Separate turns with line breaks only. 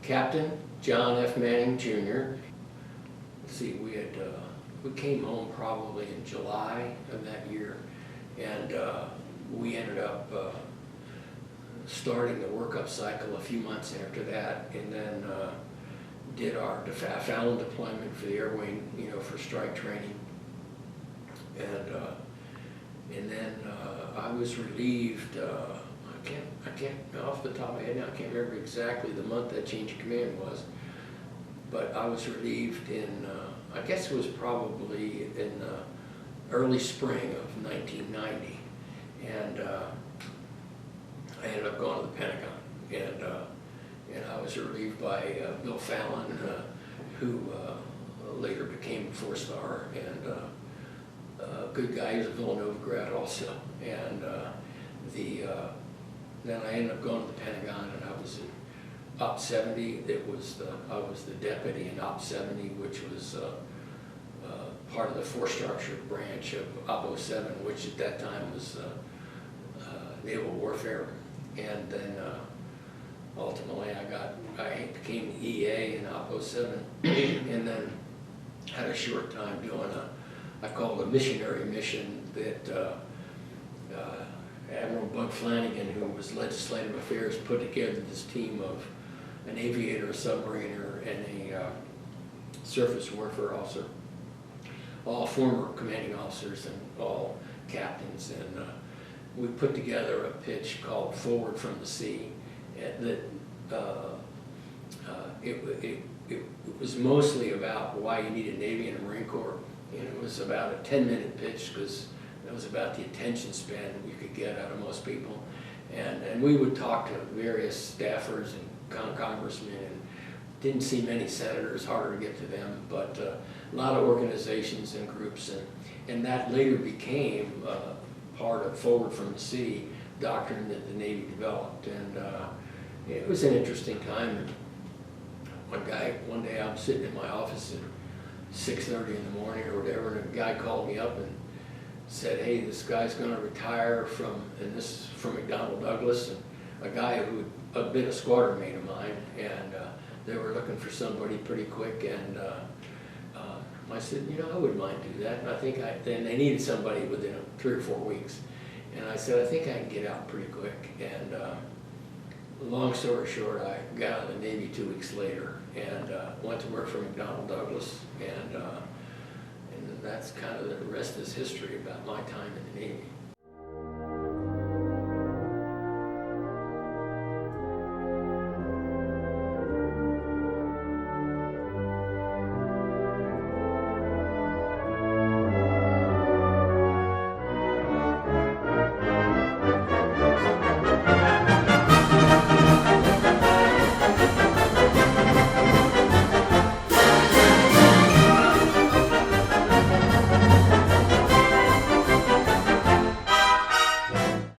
Captain John F. Manning Jr. Let's see, we came home probably in July of that year, and we ended up starting the workup cycle a few months after that, and then did our Fallon deployment for the air wing, for strike training, and then I was relieved. I can't off the top of my head now. I can't remember exactly the month that change of command was, but I was relieved in. I guess it was probably in early spring of 1990, and I ended up going to the Pentagon, and I was relieved by Bill Fallon, who later became a 4-star, and a good guy. He was a Villanova grad also, and then I ended up going to the Pentagon, and I was in Op 70. I was the deputy in Op 70, which was part of the force structure branch of Op 07, which at that time was naval warfare. And then ultimately I became EA in Op 07, and then had a short time doing I call it a missionary mission that Admiral Bud Flanagan, who was legislative affairs, put together this team of an aviator, a submariner, and a surface warfare officer, all former commanding officers and all captains, and we put together a pitch called Forward from the Sea. That it was mostly about why you need a Navy and a Marine Corps, and it was about a 10-minute pitch because that was about the attention span you could get out of most people. And we would talk to various staffers and congressmen, and didn't see many senators, harder to get to them, but a lot of organizations and groups, and that later became part of Forward from the Sea doctrine that the Navy developed. And it was an interesting time. And one day I'm sitting in my office at 6:30 in the morning or whatever, and a guy called me up and said, hey, this guy's going to retire and this is from McDonnell Douglas, and a guy who had been a squadron mate of mine, and they were looking for somebody pretty quick, and I said, I wouldn't mind do that, and then they needed somebody within 3 or 4 weeks, and I said, I think I can get out pretty quick, and long story short, I got out of the Navy 2 weeks later, and went to work for McDonnell Douglas, and that's kind of the rest is history about my time in the Navy.